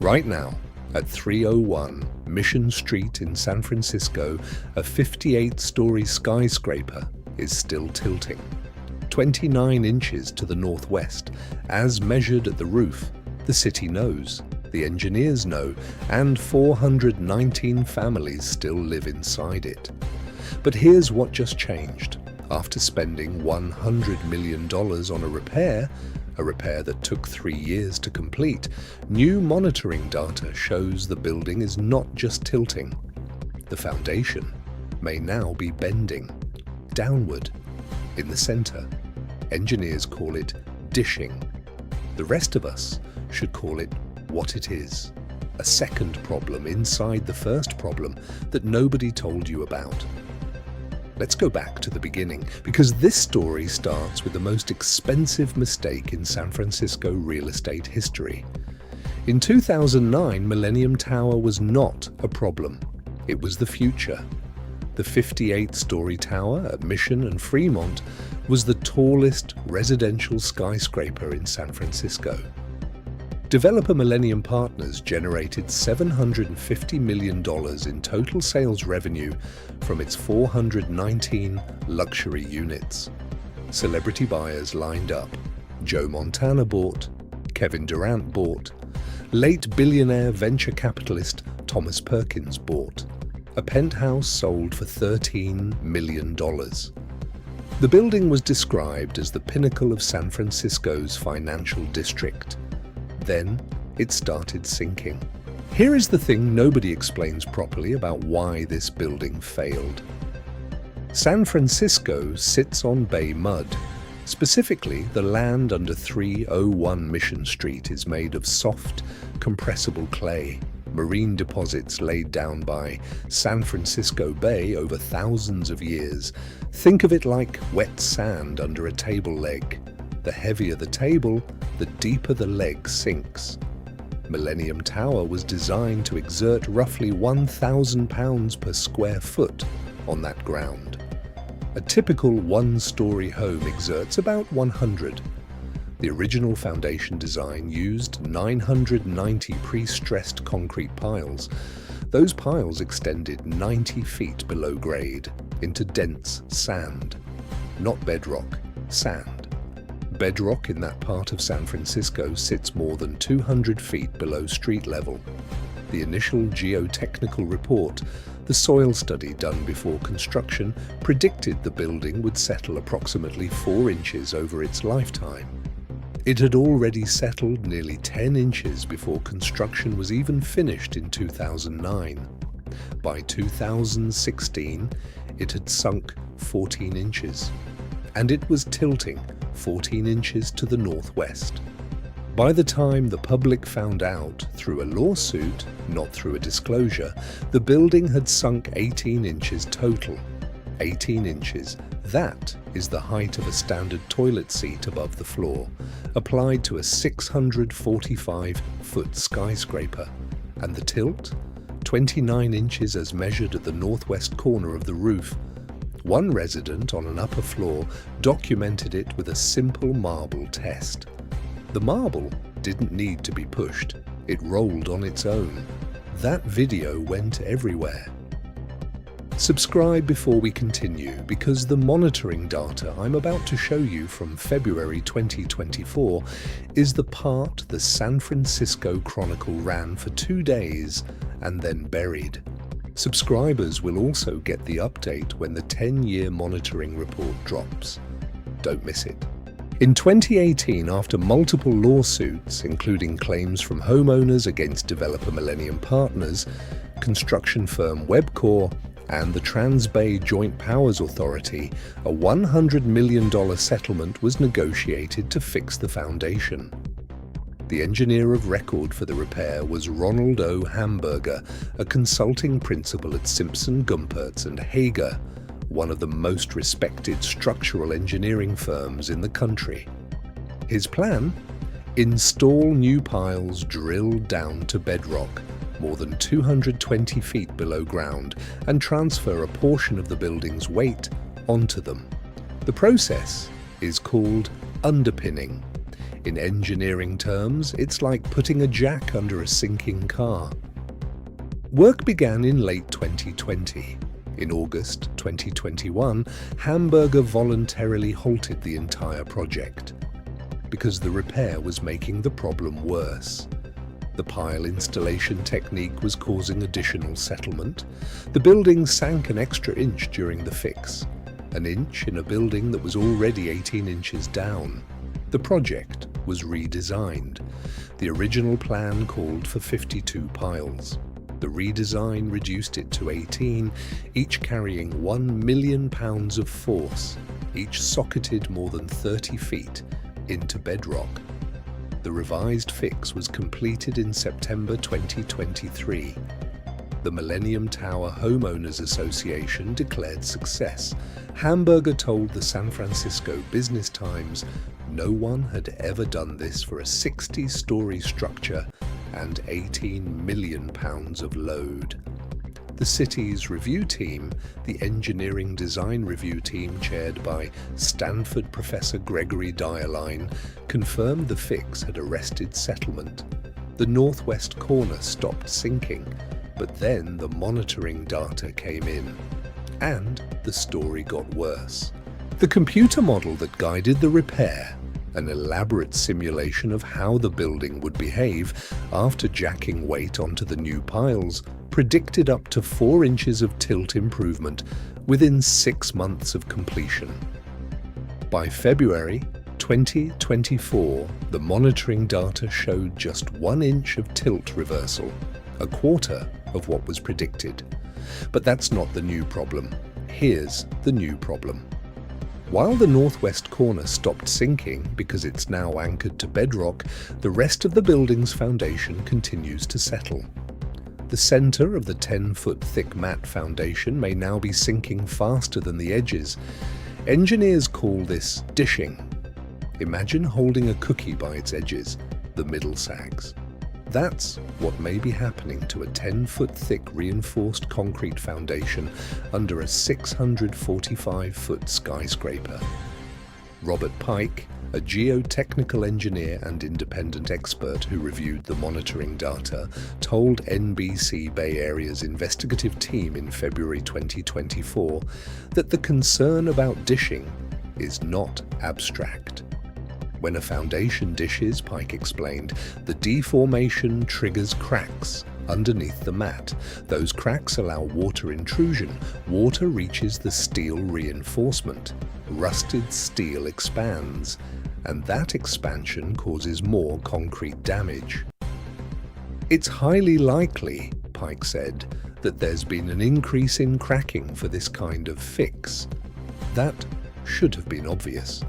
Right now, at 301 Mission Street in San Francisco, a 58-story skyscraper is still tilting. 29 inches to the northwest, as measured at the roof. The city knows, the engineers know, and 419 families still live inside it. But here's what just changed. After spending $100 million on a repair that took 3 years to complete, new monitoring data shows the building is not just tilting. The foundation may now be bending downward in the center. Engineers call it dishing. The rest of us should call it what it is. A second problem inside the first problem that nobody told you about. Let's go back to the beginning, because this story starts with the most expensive mistake in San Francisco real estate history. In 2009, Millennium Tower was not a problem. It was the future. The 58-story tower at Mission and Fremont was the tallest residential skyscraper in San Francisco. Developer Millennium Partners generated $750 million in total sales revenue from its 419 luxury units. Celebrity buyers lined up. Joe Montana bought, Kevin Durant bought, late billionaire venture capitalist Thomas Perkins bought. A penthouse sold for $13 million. The building was described as the pinnacle of San Francisco's financial district. Then it started sinking. Here is the thing nobody explains properly about why this building failed. San Francisco sits on bay mud. Specifically, the land under 301 Mission Street is made of soft, compressible clay, marine deposits laid down by San Francisco Bay over thousands of years. Think of it like wet sand under a table leg. The heavier the table, the deeper the leg sinks. Millennium Tower was designed to exert roughly 1,000 pounds per square foot on that ground. A typical one-story home exerts about 100. The original foundation design used 990 pre-stressed concrete piles. Those piles extended 90 feet below grade into dense sand. Not bedrock, sand. Bedrock in that part of San Francisco sits more than 200 feet below street level. The initial geotechnical report, the soil study done before construction, predicted the building would settle approximately 4 inches over its lifetime. It had already settled nearly 10 inches before construction was even finished in 2009. By 2016, it had sunk 14 inches, and it was tilting 14 inches to the northwest. By the time the public found out through a lawsuit, not through a disclosure, the building had sunk 18 inches total. 18 inches, that is the height of a standard toilet seat above the floor, applied to a 645-foot skyscraper. And the tilt? 29 inches as measured at the northwest corner of the roof. One resident on an upper floor documented it with a simple marble test. The marble didn't need to be pushed. It rolled on its own. That video went everywhere. Subscribe before we continue, because the monitoring data I'm about to show you from February 2024 is the part the San Francisco Chronicle ran for 2 days and then buried. Subscribers will also get the update when the 10-year monitoring report drops. Don't miss it. In 2018, after multiple lawsuits, including claims from homeowners against developer Millennium Partners, construction firm Webcor, and the Trans-Bay Joint Powers Authority, a $100 million settlement was negotiated to fix the foundation. The engineer of record for the repair was Ronald O. Hamburger, a consulting principal at Simpson, Gumpertz and Hager, one of the most respected structural engineering firms in the country. His plan? Install new piles drilled down to bedrock, more than 220 feet below ground, and transfer a portion of the building's weight onto them. The process is called underpinning. In engineering terms, it's like putting a jack under a sinking car. Work began in late 2020. In August 2021, Hamburger voluntarily halted the entire project because the repair was making the problem worse. The pile installation technique was causing additional settlement. The building sank an extra inch during the fix, an inch in a building that was already 18 inches down. The project was redesigned. The original plan called for 52 piles. The redesign reduced it to 18, each carrying 1 million pounds of force, each socketed more than 30 feet into bedrock. The revised fix was completed in September 2023. The Millennium Tower Homeowners Association declared success. Hamburger told the San Francisco Business Times no one had ever done this for a 60-story structure and 18 million pounds of load. The city's review team, the engineering design review team chaired by Stanford professor Gregory Dialine, confirmed the fix had arrested settlement. The northwest corner stopped sinking, but then the monitoring data came in, and the story got worse. The computer model that guided the repair, an elaborate simulation of how the building would behave after jacking weight onto the new piles, predicted up to 4 inches of tilt improvement within 6 months of completion. By February 2024, the monitoring data showed just 1 inch of tilt reversal, a quarter of what was predicted. But that's not the new problem. Here's the new problem. While the northwest corner stopped sinking because it's now anchored to bedrock, the rest of the building's foundation continues to settle. The center of the 10-foot thick mat foundation may now be sinking faster than the edges. Engineers call this dishing. Imagine holding a cookie by its edges. The middle sags. That's what may be happening to a 10-foot thick reinforced concrete foundation under a 645-foot skyscraper. Robert Pike, a geotechnical engineer and independent expert who reviewed the monitoring data, told NBC Bay Area's investigative team in February 2024 that the concern about dishing is not abstract. When a foundation dishes, Pike explained, the deformation triggers cracks underneath the mat. Those cracks allow water intrusion. Water reaches the steel reinforcement. Rusted steel expands, and that expansion causes more concrete damage. It's highly likely, Pike said, that there's been an increase in cracking for this kind of fix. That should have been obvious.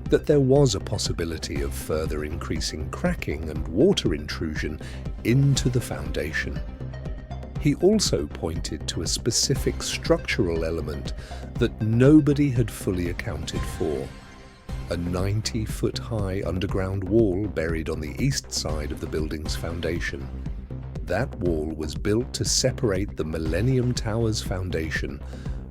That there was a possibility of further increasing cracking and water intrusion into the foundation. He also pointed to a specific structural element that nobody had fully accounted for: a 90-foot-high underground wall buried on the east side of the building's foundation. That wall was built to separate the Millennium Tower's foundation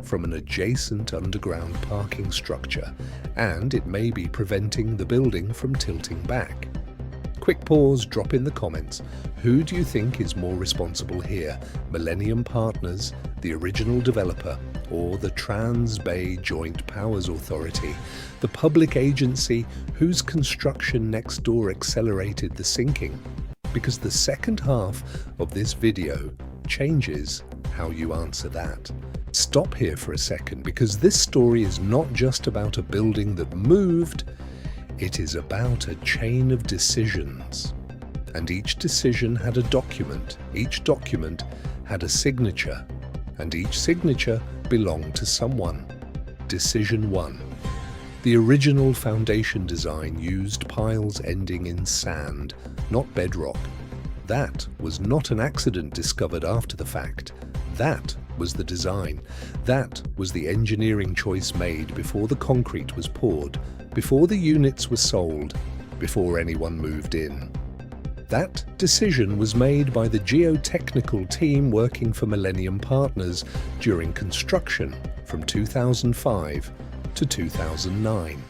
from an adjacent underground parking structure, and it may be preventing the building from tilting back. Quick pause, drop in the comments. Who do you think is more responsible here? Millennium Partners, the original developer, or the Trans-Bay Joint Powers Authority, the public agency whose construction next door accelerated the sinking? Because the second half of this video changes how you answer that. Stop here for a second, because this story is not just about a building that moved, it is about a chain of decisions. And each decision had a document, each document had a signature, and each signature belonged to someone. Decision 1. The original foundation design used piles ending in sand, not bedrock. That was not an accident discovered after the fact. That was the design. That was the engineering choice made before the concrete was poured, before the units were sold, before anyone moved in. That decision was made by the geotechnical team working for Millennium Partners during construction from 2005 to 2009.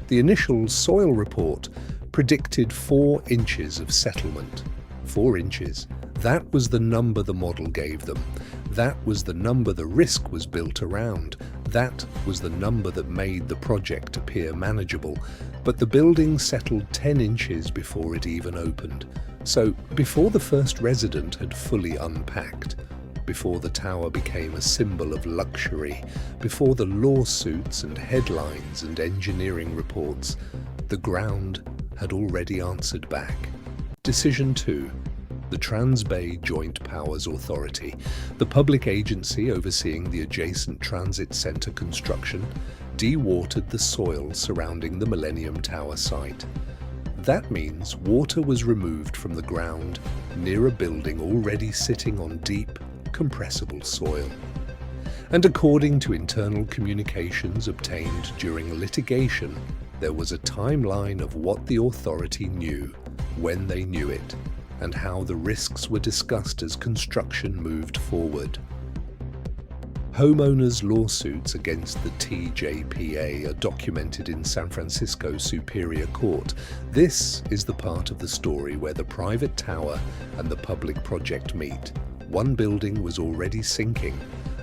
The initial soil report predicted 4 inches of settlement. 4 inches. That was the number the model gave them. That was the number the risk was built around. That was the number that made the project appear manageable. But the building settled 10 inches before it even opened. So, before the first resident had fully unpacked, before the tower became a symbol of luxury, before the lawsuits and headlines and engineering reports, the ground had already answered back. Decision 2. The Trans-Bay Joint Powers Authority, the public agency overseeing the adjacent transit centre construction, dewatered the soil surrounding the Millennium Tower site. That means water was removed from the ground near a building already sitting on deep, compressible soil. And according to internal communications obtained during litigation, there was a timeline of what the authority knew, when they knew it, and how the risks were discussed as construction moved forward. Homeowners' lawsuits against the TJPA are documented in San Francisco Superior Court. This is the part of the story where the private tower and the public project meet. One building was already sinking.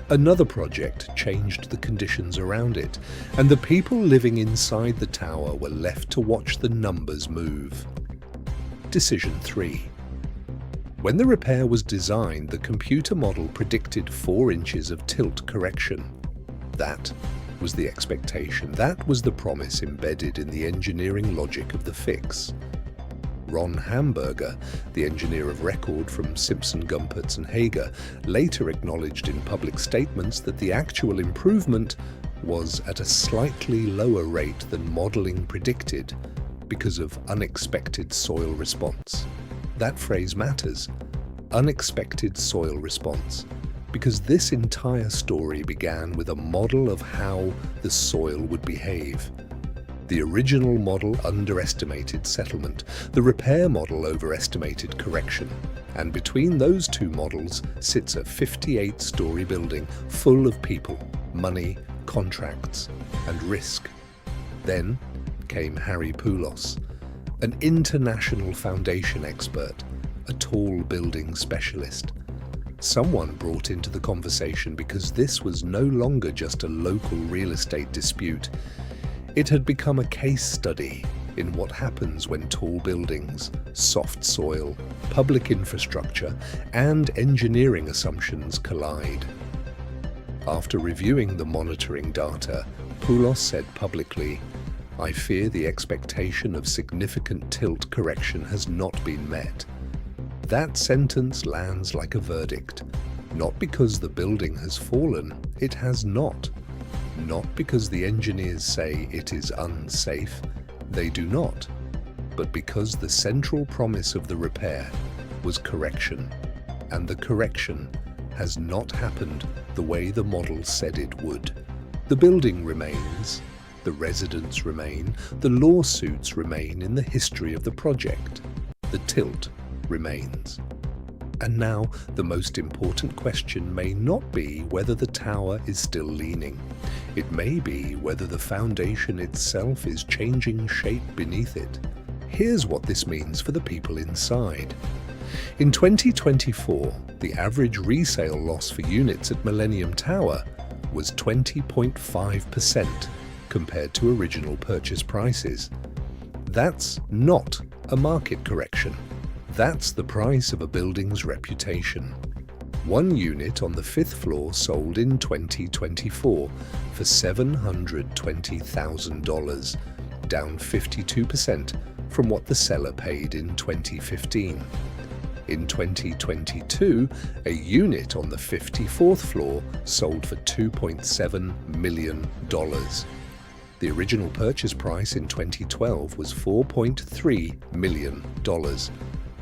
Another project changed the conditions around it, and the people living inside the tower were left to watch the numbers move. Decision 3. When the repair was designed, the computer model predicted 4 inches of tilt correction. That was the expectation. That was the promise embedded in the engineering logic of the fix. Ron Hamburger, the engineer of record from Simpson, Gumpertz and Hager, later acknowledged in public statements that the actual improvement was at a slightly lower rate than modeling predicted because of unexpected soil response. That phrase matters. Unexpected soil response. Because this entire story began with a model of how the soil would behave. The original model underestimated settlement. The repair model overestimated correction. And between those two models sits a 58-story building full of people, money, contracts, and risk. Then came Harry Poulos, an international foundation expert, a tall building specialist. Someone brought into the conversation because this was no longer just a local real estate dispute. It had become a case study in what happens when tall buildings, soft soil, public infrastructure, and engineering assumptions collide. After reviewing the monitoring data, Poulos said publicly, "I fear the expectation of significant tilt correction has not been met." That sentence lands like a verdict. Not because the building has fallen, it has not. Not because the engineers say it is unsafe, they do not. But because the central promise of the repair was correction, and the correction has not happened the way the model said it would. The building remains. The residents remain, the lawsuits remain in the history of the project. The tilt remains. And now, the most important question may not be whether the tower is still leaning. It may be whether the foundation itself is changing shape beneath it. Here's what this means for the people inside. In 2024, the average resale loss for units at Millennium Tower was 20.5%. compared to original purchase prices. That's not a market correction. That's the price of a building's reputation. One unit on the 5th floor sold in 2024 for $720,000, down 52% from what the seller paid in 2015. In 2022, a unit on the 54th floor sold for $2.7 million. The original purchase price in 2012 was $4.3 million,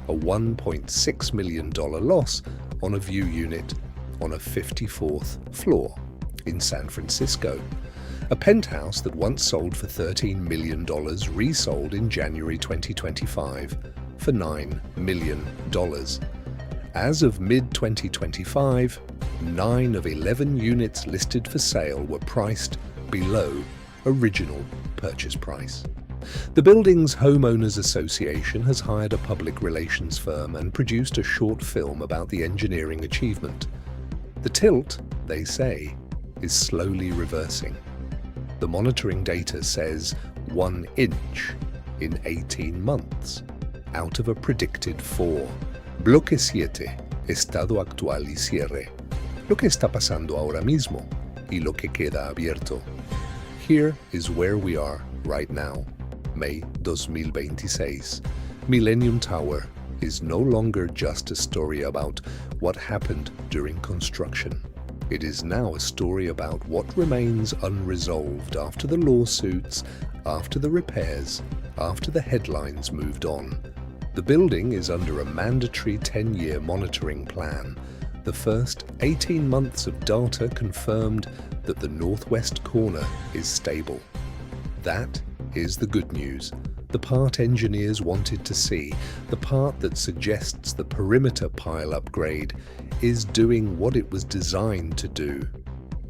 a $1.6 million loss on a view unit on a 54th floor in San Francisco. A penthouse that once sold for $13 million resold in January 2025 for $9 million. As of mid-2025, 9 of 11 units listed for sale were priced below original purchase price. The building's homeowners association has hired a public relations firm and produced a short film about the engineering achievement. The tilt, they say, is slowly reversing. The monitoring data says 1 inch in 18 months, out of a predicted 4. Bloque 7, estado actual y cierre. Lo que está pasando ahora mismo y lo que queda abierto. Here is where we are right now, May 2026. Millennium Tower is no longer just a story about what happened during construction. It is now a story about what remains unresolved after the lawsuits, after the repairs, after the headlines moved on. The building is under a mandatory 10-year monitoring plan. The first 18 months of data confirmed that the northwest corner is stable. That is the good news, the part engineers wanted to see, the part that suggests the perimeter pile upgrade is doing what it was designed to do.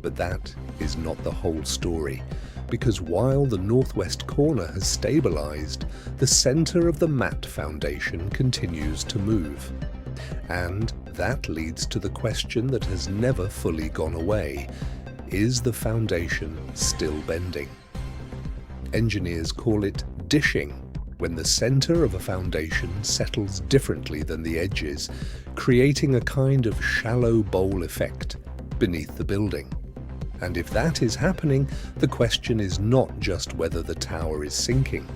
But that is not the whole story, because while the northwest corner has stabilized, the center of the mat foundation continues to move. And that leads to the question that has never fully gone away. Is the foundation still bending? Engineers call it dishing, when the center of a foundation settles differently than the edges, creating a kind of shallow bowl effect beneath the building. And if that is happening, the question is not just whether the tower is sinking.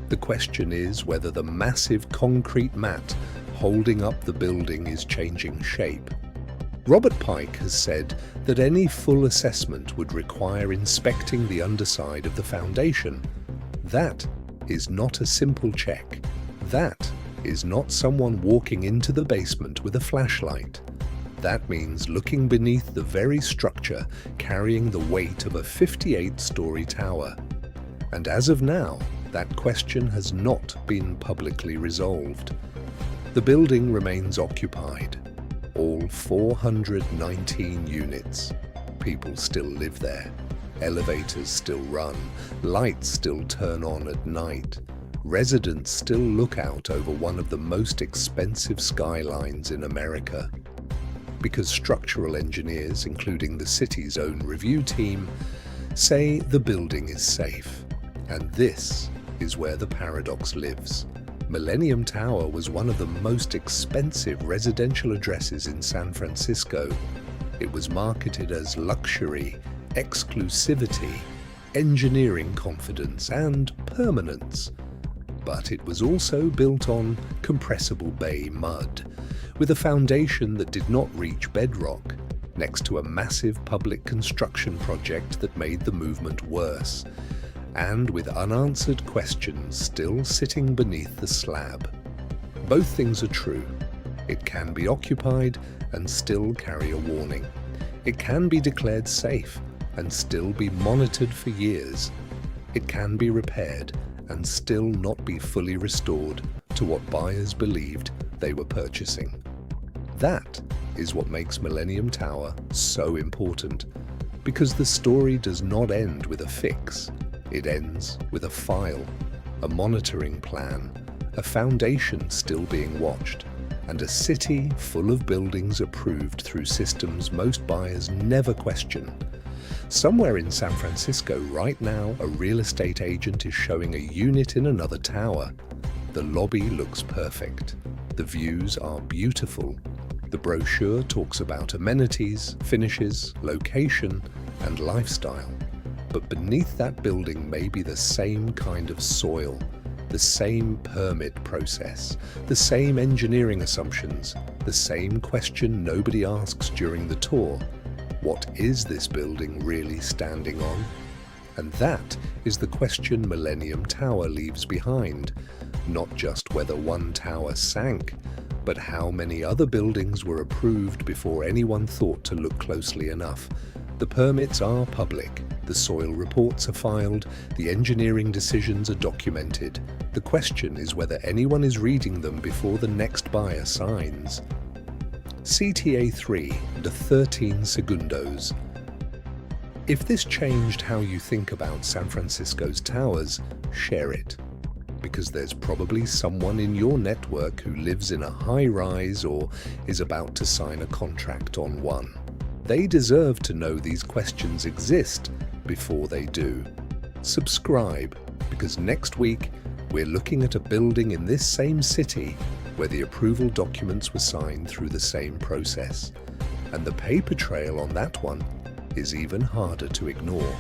The question is whether the massive concrete mat holding up the building is changing shape. Robert Pike has said that any full assessment would require inspecting the underside of the foundation. That is not a simple check. That is not someone walking into the basement with a flashlight. That means looking beneath the very structure carrying the weight of a 58-story tower. And as of now, that question has not been publicly resolved. The building remains occupied. All 419 units. People still live there. Elevators still run. Lights still turn on at night. Residents still look out over one of the most expensive skylines in America. Because structural engineers, including the city's own review team, say the building is safe. And this is where the paradox lives. Millennium Tower was one of the most expensive residential addresses in San Francisco. It was marketed as luxury, exclusivity, engineering confidence, and permanence. But it was also built on compressible bay mud, with a foundation that did not reach bedrock, next to a massive public construction project that made the movement worse, and with unanswered questions still sitting beneath the slab. Both things are true. It can be occupied and still carry a warning. It can be declared safe and still be monitored for years. It can be repaired and still not be fully restored to what buyers believed they were purchasing. That is what makes Millennium Tower so important, because the story does not end with a fix. It ends with a file, a monitoring plan, a foundation still being watched, and a city full of buildings approved through systems most buyers never question. Somewhere in San Francisco right now, a real estate agent is showing a unit in another tower. The lobby looks perfect. The views are beautiful. The brochure talks about amenities, finishes, location, and lifestyle. But beneath that building may be the same kind of soil, the same permit process, the same engineering assumptions, the same question nobody asks during the tour. What is this building really standing on? And that is the question Millennium Tower leaves behind. Not just whether one tower sank, but how many other buildings were approved before anyone thought to look closely enough. The permits are public, the soil reports are filed, the engineering decisions are documented. The question is whether anyone is reading them before the next buyer signs. CTA 3 de 13 segundos. If this changed how you think about San Francisco's towers, share it. because there's probably someone in your network who lives in a high-rise or is about to sign a contract on one. They deserve to know these questions exist before they do. Subscribe, because next week we're looking at a building in this same city where the approval documents were signed through the same process. And the paper trail on that one is even harder to ignore.